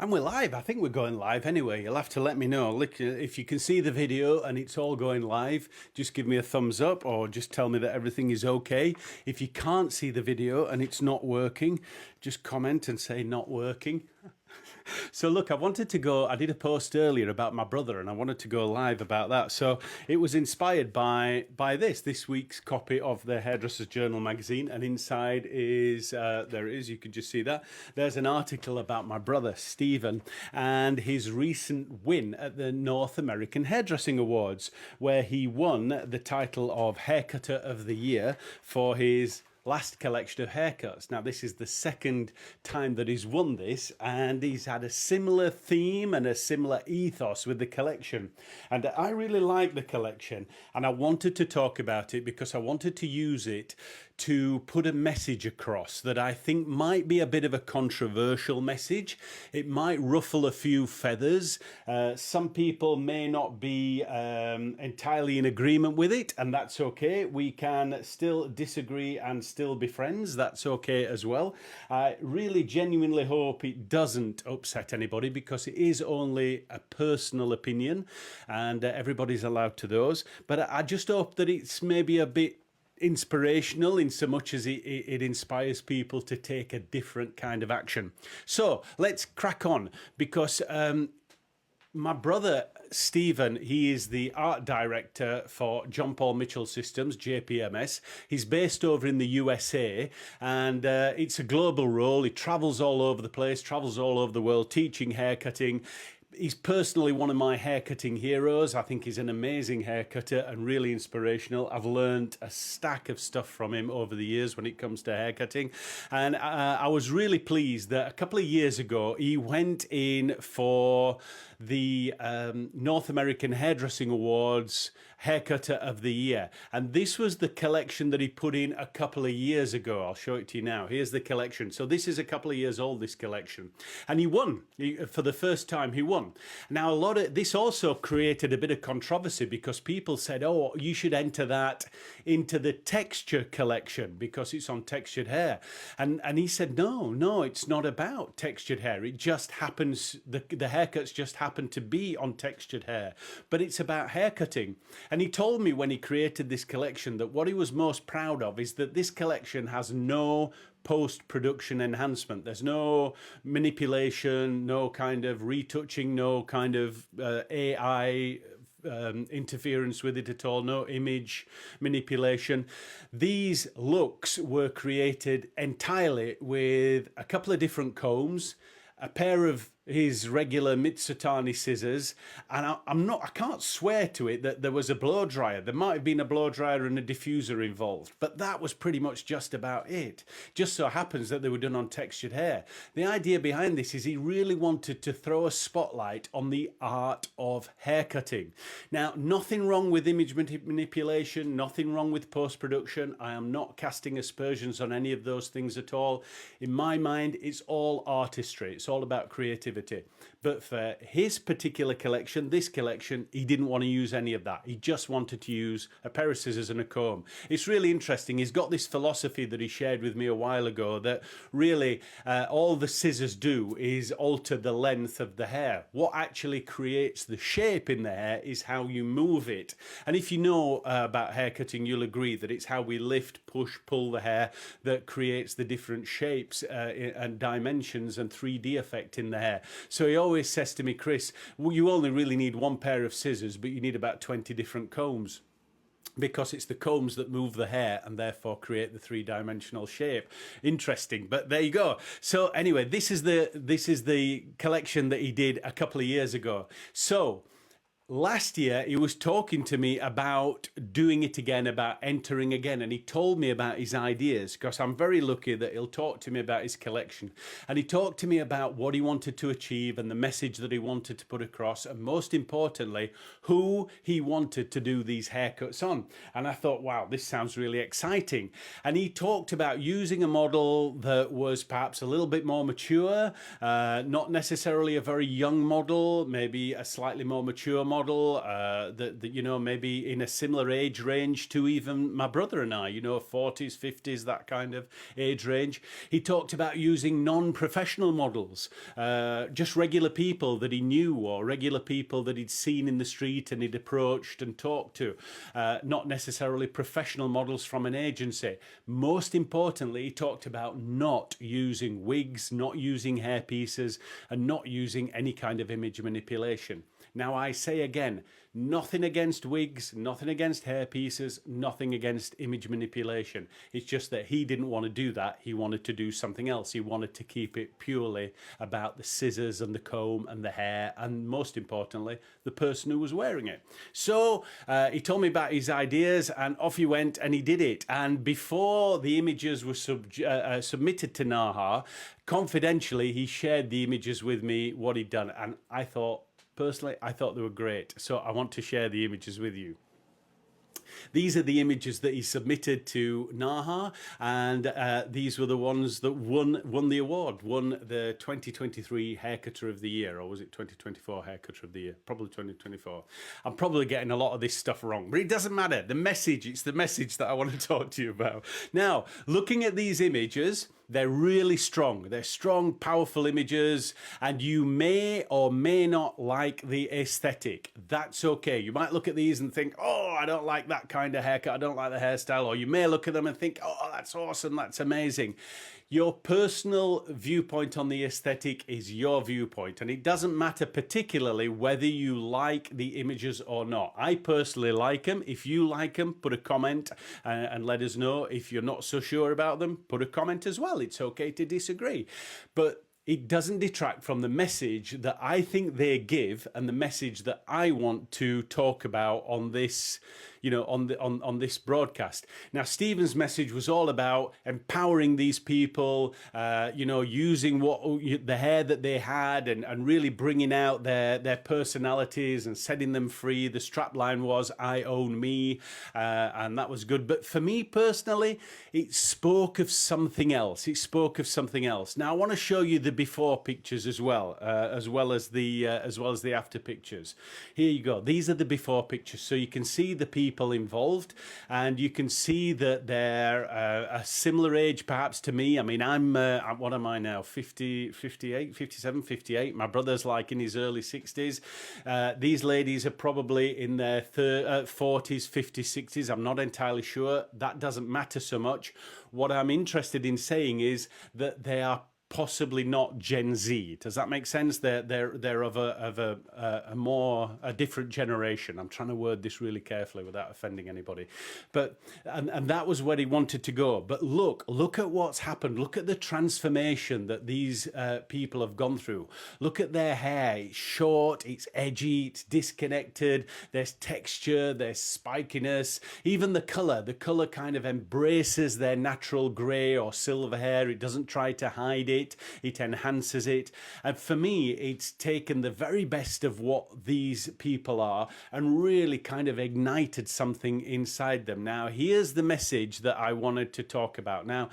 And we're live. I think we're going live anyway. You'll have to let me know. Look, if you can see the video and it's all going live, just give me a thumbs up or just tell me that everything is okay. If you can't see the video and it's not working, just comment and say not working. So look, I did a post earlier about my brother and I wanted to go live about that. So it was inspired by this week's copy of the Hairdresser's Journal magazine. And inside is, there it is, you can just see that. There's an article about my brother, Stephen, and his recent win at the North American Hairdressing Awards, where he won the title of Haircutter of the Year for his last collection of haircuts. Now, this is the second time that he's won this, and he's had a similar theme and a similar ethos with the collection. And I really like the collection, and I wanted to talk about it because I wanted to use it to put a message across that I think might be a bit of a controversial message. It might ruffle a few feathers. Some people may not be entirely in agreement with it, and that's okay. We can still disagree and still be friends. That's okay as well. I really genuinely hope it doesn't upset anybody because it is only a personal opinion and everybody's allowed to those. But I just hope that it's maybe a bit inspirational in so much as it inspires people to take a different kind of action. So let's crack on because my brother Stephen, he is the art director for John Paul Mitchell Systems, JPMS. He's based over in the USA, and it's a global role. He travels all over the place, travels all over the world, teaching haircutting. He's personally one of my haircutting heroes. I think he's an amazing haircutter and really inspirational. I've learned a stack of stuff from him over the years when it comes to haircutting. And I was really pleased that a couple of years ago, he went in for the North American Hairdressing Awards Haircutter of the Year. And this was the collection that he put in a couple of years ago. I'll show it to you now. Here's the collection. So this is a couple of years old, this collection. And he won. For the first time, he won. Now, this also created a bit of controversy because people said, oh, you should enter that into the texture collection because it's on textured hair. And he said, no, it's not about textured hair. It just happens, the haircuts just happen to be on textured hair, but it's about haircutting. And he told me when he created this collection that what he was most proud of is that this collection has no post-production enhancement. There's no manipulation, no kind of retouching, no kind of AI interference with it at all, no image manipulation. These looks were created entirely with a couple of different combs, a pair of his regular Mitsutani scissors, and I can't swear to it that there was a blow dryer. There might have been a blow dryer and a diffuser involved, but that was pretty much just about it. Just so happens that they were done on textured hair. The idea behind this is he really wanted to throw a spotlight on the art of haircutting. Now, nothing wrong with image manipulation, nothing wrong with post-production. I am not casting aspersions on any of those things at all. In my mind, it's all artistry. It's all about creativity. But for his particular collection, this collection, he didn't want to use any of that. He just wanted to use a pair of scissors and a comb. It's really interesting. He's got this philosophy that he shared with me a while ago that really all the scissors do is alter the length of the hair. What actually creates the shape in the hair is how you move it. And if you know about haircutting, you'll agree that it's how we lift, push, pull the hair that creates the different shapes and dimensions and 3D effect in the hair. So he always says to me, Chris, well, you only really need one pair of scissors, but you need about 20 different combs because it's the combs that move the hair and therefore create the three-dimensional shape. Interesting, but there you go. So anyway, this is the collection that he did a couple of years ago. So last year, he was talking to me about doing it again, about entering again, and he told me about his ideas because I'm very lucky that he'll talk to me about his collection. And he talked to me about what he wanted to achieve and the message that he wanted to put across, and most importantly, who he wanted to do these haircuts on. And I thought, wow, this sounds really exciting. And he talked about using a model that was perhaps a little bit more mature, not necessarily a very young model, maybe a slightly more mature model, model that you know, maybe in a similar age range to even my brother and I, you know, 40s, 50s, that kind of age range. He talked about using non-professional models, just regular people that he knew or regular people that he'd seen in the street and he'd approached and talked to, not necessarily professional models from an agency. Most importantly, he talked about not using wigs, not using hair pieces, and not using any kind of image manipulation. Now, I say again, nothing against wigs, nothing against hair pieces, nothing against image manipulation. It's just that he didn't want to do that. He wanted to do something else. He wanted to keep it purely about the scissors and the comb and the hair, and most importantly, the person who was wearing it. So he told me about his ideas, and off he went, and he did it. And before the images were submitted to NAHA, confidentially, he shared the images with me, what he'd done, and I thought, personally, I thought they were great. So I want to share the images with you. These are the images that he submitted to NAHA, and these were the ones that won the award, won the 2023 Haircutter of the Year, or was it 2024 Haircutter of the Year? Probably 2024. I'm probably getting a lot of this stuff wrong, but it doesn't matter. The message, it's the message that I want to talk to you about. Now, looking at these images, they're really strong. They're strong, powerful images, and you may or may not like the aesthetic. That's okay. You might look at these and think, oh, I don't like that kind of haircut. I don't like the hairstyle. Or you may look at them and think, oh, that's awesome. That's amazing. Your personal viewpoint on the aesthetic is your viewpoint, and it doesn't matter particularly whether you like the images or not. I personally like them. If you like them, put a comment and let us know. If you're not so sure about them, put a comment as well. It's okay to disagree. But it doesn't detract from the message that I think they give and the message that I want to talk about on this, you know, on this broadcast. Now, Stephen's message was all about empowering these people, you know, using the hair that they had and really bringing out their personalities and setting them free. The strapline was "I own me," and that was good. But for me personally, it spoke of something else. It spoke of something else. Now, I want to show you the before pictures as well as the after pictures. Here you go. These are the before pictures, so you can see the people involved, and you can see that they're a similar age perhaps to me. I mean, I'm what am I now, 50, 58, 57, 58. My brother's like in his early 60s. These ladies are probably in their 40s, 50s, 60s. I'm not entirely sure. That doesn't matter so much. What I'm interested in saying is that they are possibly not Gen Z. Does that make sense? They're of a different generation. I'm trying to word this really carefully without offending anybody. But and that was where he wanted to go. But look at what's happened. Look at the transformation that these people have gone through. Look at their hair. It's short, it's edgy, it's disconnected. There's texture, there's spikiness. Even the color kind of embraces their natural gray or silver hair. It doesn't try to hide it. It enhances it. And for me, it's taken the very best of what these people are and really kind of ignited something inside them. Now, here's the message that I wanted to talk about. Now,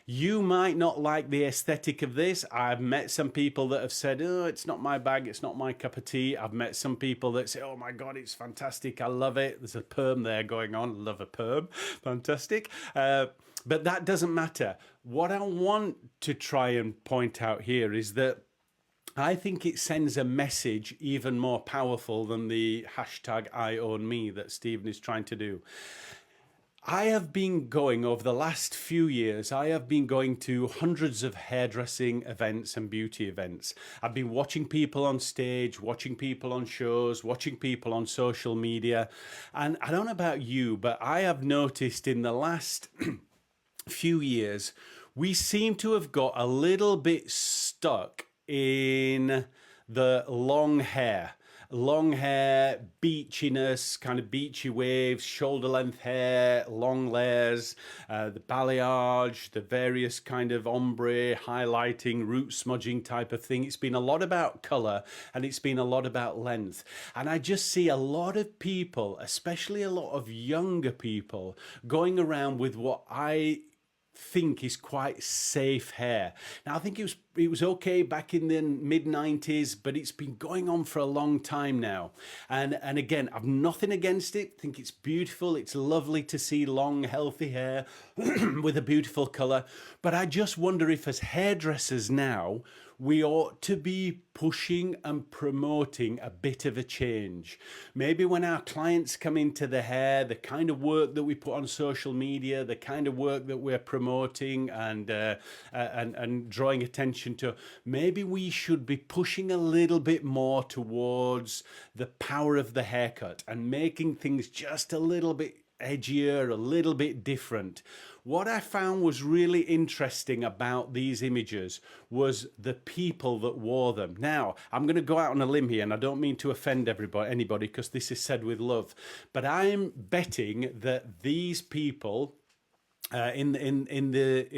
you might not like the aesthetic of this. I've met some people that have said, oh, it's not my bag, it's not my cup of tea. I've met some people that say, oh my God, it's fantastic, I love it. There's a perm there going on, love a perm, fantastic. But that doesn't matter. What I want to try and point out here is that I think it sends a message even more powerful than the hashtag I own me that Stephen is trying to do. I have been going, over the last few years, I have been going to hundreds of hairdressing events and beauty events. I've been watching people on stage, watching people on shows, watching people on social media. And I don't know about you, but I have noticed in the last few years, we seem to have got a little bit stuck in the long hair, beachiness, kind of beachy waves, shoulder length hair, long layers, the balayage, the various kind of ombre, highlighting, root smudging type of thing. It's been a lot about color and it's been a lot about length. And I just see a lot of people, especially a lot of younger people, going around with what I think is quite safe hair. Now, I think it was okay back in the mid 90s, but it's been going on for a long time now. And again, I've nothing against it. I think it's beautiful. It's lovely to see long, healthy hair with a beautiful color. But I just wonder if, as hairdressers now, we ought to be pushing and promoting a bit of a change. Maybe when our clients come into the hair, the kind of work that we put on social media, the kind of work that we're promoting and drawing attention to, maybe we should be pushing a little bit more towards the power of the haircut and making things just a little bit edgier, a little bit different. What I found was really interesting about these images was the people that wore them. Now, I'm going to go out on a limb here, and I don't mean to offend anybody, because this is said with love, but I'm betting that these people in the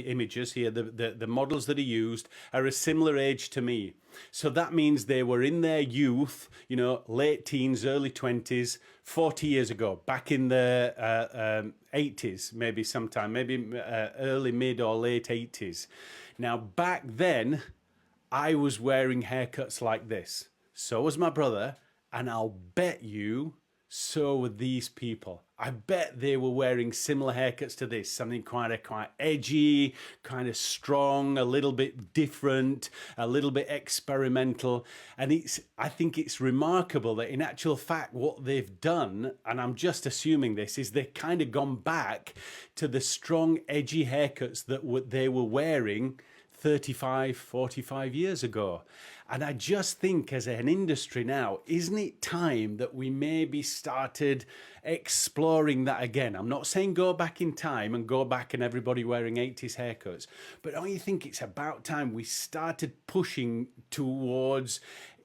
images here, the models that are used are a similar age to me. So that means they were in their youth, late teens, early 20s, 40 years ago, back in the 80s, maybe sometime, maybe early, mid or late 80s. Now, back then, I was wearing haircuts like this. So was my brother, and I'll bet you so were these people. I bet they were wearing similar haircuts to this, something quite edgy, kind of strong, a little bit different, a little bit experimental. And I think it's remarkable that in actual fact, what they've done, and I'm just assuming this, is they've kind of gone back to the strong, edgy haircuts that they were wearing 35, 45 years ago. And I just think, as an industry now, isn't it time that we maybe started exploring that again? I'm not saying go back in time and go back and everybody wearing 80s haircuts, but don't you think it's about time we started pushing towards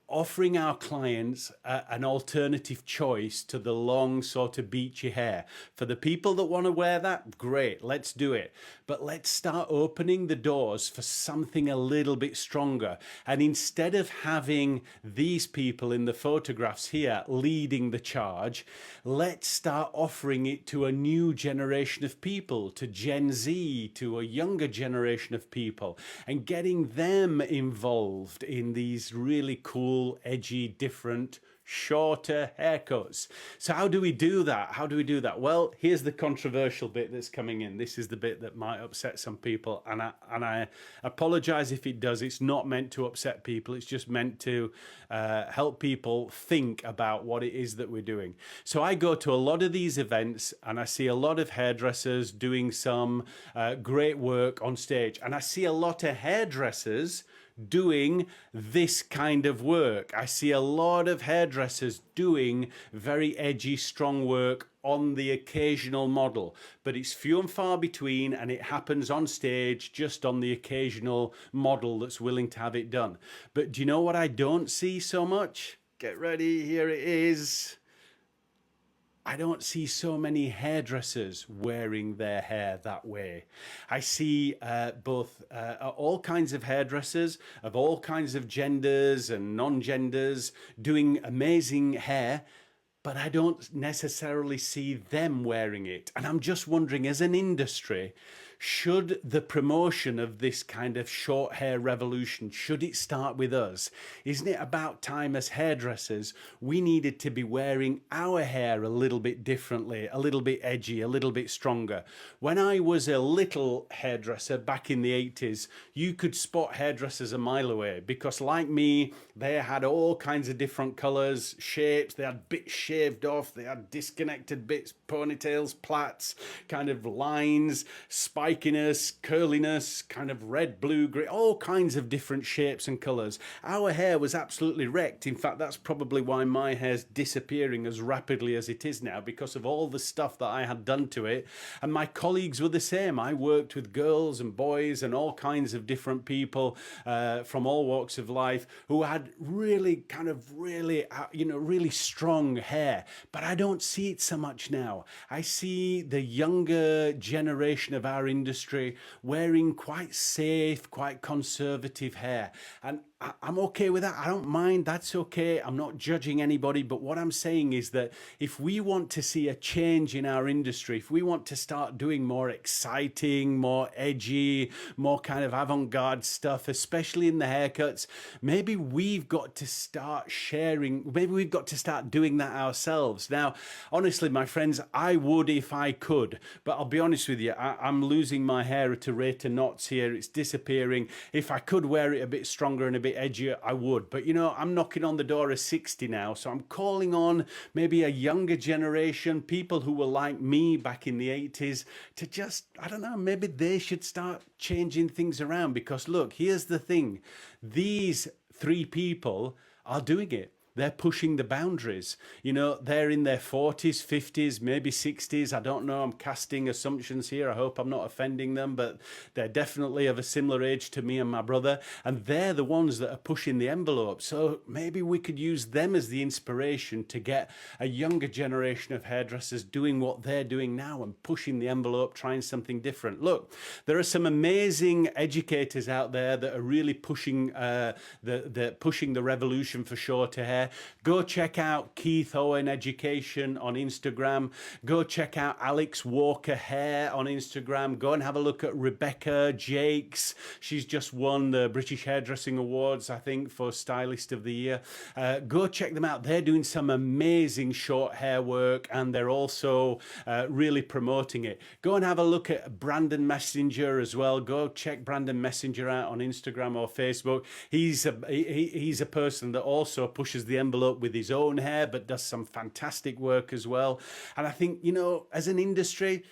offering our clients an alternative choice to the long sort of beachy hair? For the people that want to wear that, great, let's do it. But let's start opening the doors for something a little bit stronger. And instead of having these people in the photographs here leading the charge, let's start offering it to a new generation of people, to Gen Z, to a younger generation of people, and getting them involved in these really cool, edgy, different, shorter haircuts. So how do we do that? Well, here's the controversial bit that's coming in. This is the bit that might upset some people, and I apologize if it does. It's not meant to upset people. It's just meant to help people think about what it is that we're doing. So I go to a lot of these events, and I see a lot of hairdressers doing some great work on stage, and I see a lot of hairdressers doing this kind of work. I see a lot of hairdressers doing very edgy, strong work on the occasional model, but it's few and far between, and it happens on stage just on the occasional model that's willing to have it done. But do you know what I don't see so much? Get ready, here it is. I don't see so many hairdressers wearing their hair that way. I see all kinds of hairdressers of all kinds of genders and non-genders doing amazing hair, but I don't necessarily see them wearing it. And I'm just wondering, as an industry, should the promotion of this kind of short hair revolution, should it start with us? Isn't it about time, as hairdressers, we needed to be wearing our hair a little bit differently, a little bit edgy, a little bit stronger? When I was a little hairdresser back in the 80s, you could spot hairdressers a mile away, because like me, they had all kinds of different colors, shapes, they had bits shaved off, they had disconnected bits, ponytails, plaits, kind of lines, spikiness, curliness, kind of red, blue, grey, all kinds of different shapes and colours. Our hair was absolutely wrecked. In fact, that's probably why my hair's disappearing as rapidly as it is now, because of all the stuff that I had done to it. And my colleagues were the same. I worked with girls and boys and all kinds of different people from all walks of life who had really really strong hair. But I don't see it so much now. I see the younger generation of our industry wearing quite safe, quite conservative hair. And I'm okay with that. I don't mind. That's okay. I'm not judging anybody. But what I'm saying is that if we want to see a change in our industry, if we want to start doing more exciting, more edgy, more kind of avant-garde stuff, especially in the haircuts, maybe we've got to start sharing, maybe we've got to start doing that ourselves. Now, honestly, my friends, I would if I could. But I'll be honest with you, I'm losing my hair at a rate of knots here. It's disappearing. If I could wear it a bit stronger and a bit edgier, I would. But you know, I'm knocking on the door of 60 now, so I'm calling on maybe a younger generation, people who were like me back in the 80s, to just, I don't know, maybe they should start changing things around. Because look, here's the thing, these three people are doing it. They're pushing the boundaries. You know, they're in their 40s, 50s, maybe 60s. I don't know. I'm casting assumptions here. I hope I'm not offending them, but they're definitely of a similar age to me and my brother. And they're the ones that are pushing the envelope. So maybe we could use them as the inspiration to get a younger generation of hairdressers doing what they're doing now and pushing the envelope, trying something different. Look, there are some amazing educators out there that are really pushing pushing the revolution for shorter hair. Go check out Keith Owen Education on Instagram. Go check out Alex Walker Hair on Instagram. Go and have a look at Rebecca Jakes. She's just won the British Hairdressing Awards, I think, for Stylist of the Year. Go check them out. They're doing some amazing short hair work, and they're also really promoting it. Go and have a look at Brandon Messenger as well. Go check Brandon Messenger out on Instagram or Facebook. He's a person that also pushes the envelope with his own hair, but does some fantastic work as well. And I think, you know, as an industry,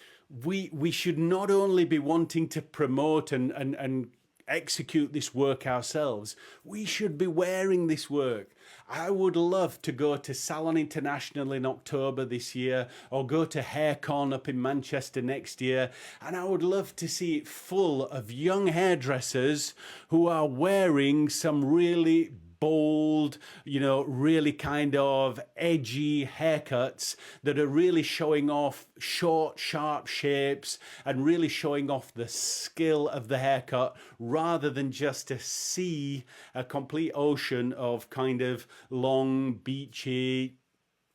we should not only be wanting to promote and execute this work ourselves, we should be wearing this work. I would love to go to Salon International in October this year, or go to HairCon up in Manchester next year, and I would love to see it full of young hairdressers who are wearing some really bold, you know, really kind of edgy haircuts that are really showing off short, sharp shapes and really showing off the skill of the haircut, rather than just to see a complete ocean of kind of long, beachy,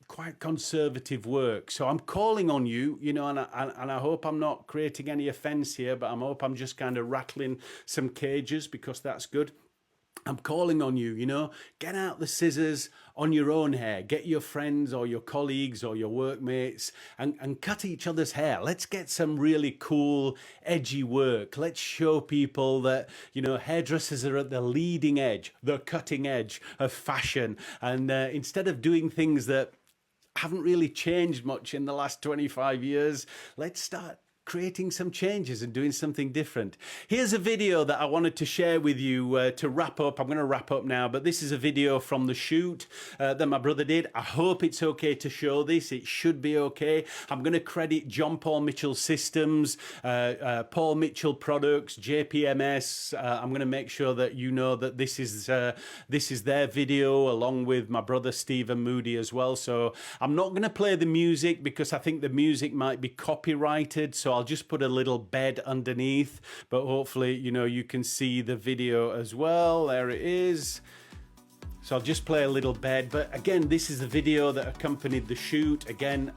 quite conservative work. So I'm calling on you, you know, and I hope I'm not creating any offense here, but I hope I'm just kind of rattling some cages, because that's good. I'm calling on you, you know, get out the scissors on your own hair. Get your friends or your colleagues or your workmates and cut each other's hair. Let's get some really cool, edgy work. Let's show people that, you know, hairdressers are at the leading edge, the cutting edge of fashion. And instead of doing things that haven't really changed much in the last 25 years, let's start creating some changes and doing something different. Here's a video that I wanted to share with you to wrap up. I'm going to wrap up now, but this is a video from the shoot that my brother did. I hope it's okay to show this. It should be okay. I'm going to credit John Paul Mitchell Systems, Paul Mitchell Products, JPMS. I'm going to make sure that you know that this is their video, along with my brother Stephen Moody as well. So I'm not going to play the music because I think the music might be copyrighted. So I'll just put a little bed underneath, but hopefully, you know, you can see the video as well. There it is. So I'll just play a little bed. But again, this is the video that accompanied the shoot. Again,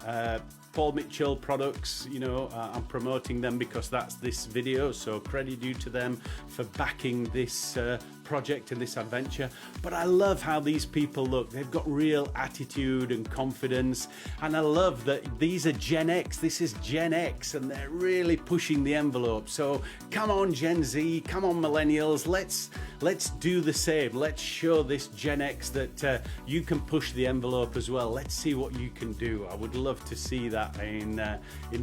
Paul Mitchell Products, you know, I'm promoting them because that's this video. So credit due to them for backing this project and this adventure. But I love how these people look. They've got real attitude and confidence, and I love that these are Gen X. This is Gen X, and they're really pushing the envelope. So come on, Gen Z, come on, millennials, let's do the same. Let's show this Gen X that you can push the envelope as well. Let's see what you can do. I would love to see that in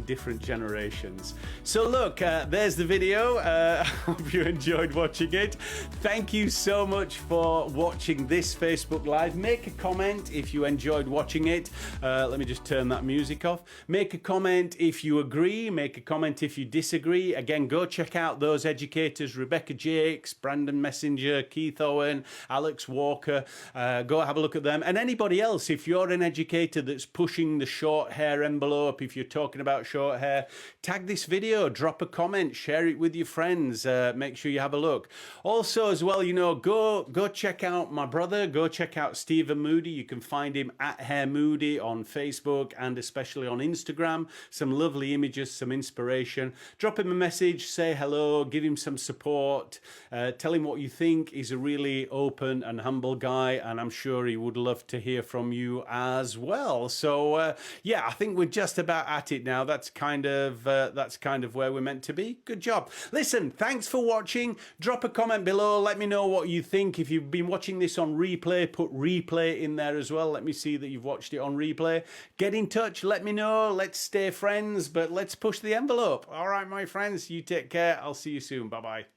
different generations. So look, there's the video. I hope you enjoyed watching it. Thank you so much for watching this Facebook Live. Make a comment if you enjoyed watching it. Let me just turn that music off. Make a comment if you agree. Make a comment if you disagree. Again, go check out those educators, Rebecca Jakes, Brandon Messenger, Messenger, Keith Owen, Alex Walker. Go have a look at them. And anybody else, if you're an educator that's pushing the short hair envelope, if you're talking about short hair, tag this video, drop a comment, share it with your friends. Make sure you have a look. Also, as well, you know, go check out my brother. Go check out Stephen Moody. You can find him at Hair Moody on Facebook and especially on Instagram. Some lovely images, some inspiration. Drop him a message, say hello, give him some support, tell him what you think. He's a really open and humble guy, and I'm sure he would love to hear from you as well. So yeah, I think we're just about at it now. That's kind of where we're meant to be. Good job. Listen, thanks for watching. Drop a comment below. Let me know what you think. If you've been watching this on replay, put replay in there as well. Let me see that you've watched it on replay. Get in touch. Let me know. Let's stay friends, but let's push the envelope. All right, my friends, you take care. I'll see you soon. Bye-bye.